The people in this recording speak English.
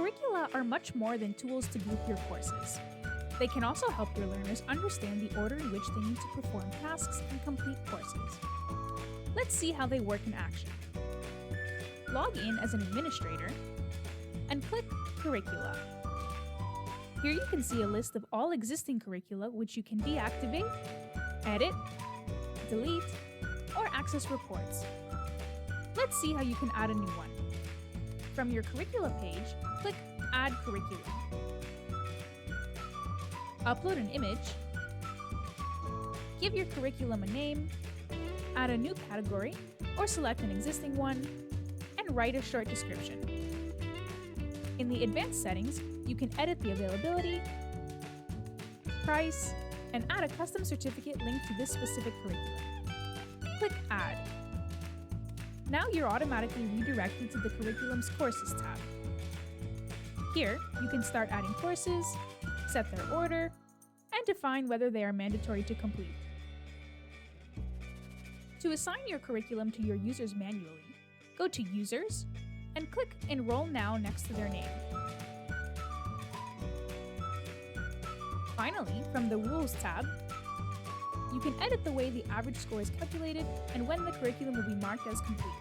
Curricula are much more than tools to group your courses. They can also help your learners understand the order in which they need to perform tasks and complete courses. Let's see how they work in action. Log in as an administrator and click Curricula. Here you can see a list of all existing curricula which you can deactivate, edit, delete, or access reports. Let's see how you can add a new one. From your curricula page, click Add Curriculum. Upload an image, give your curriculum a name, add a new category, or select an existing one, and write a short description. In the advanced settings, you can edit the availability, price, and add a custom certificate linked to this specific curriculum. Click Add. Now you're automatically redirected to the Curriculum's Courses tab. Here, you can start adding courses, set their order, and define whether they are mandatory to complete. To assign your curriculum to your users manually, go to Users and click Enroll Now next to their name. Finally, from the Rules tab, you can edit the way the average score is calculated and when the curriculum will be marked as complete.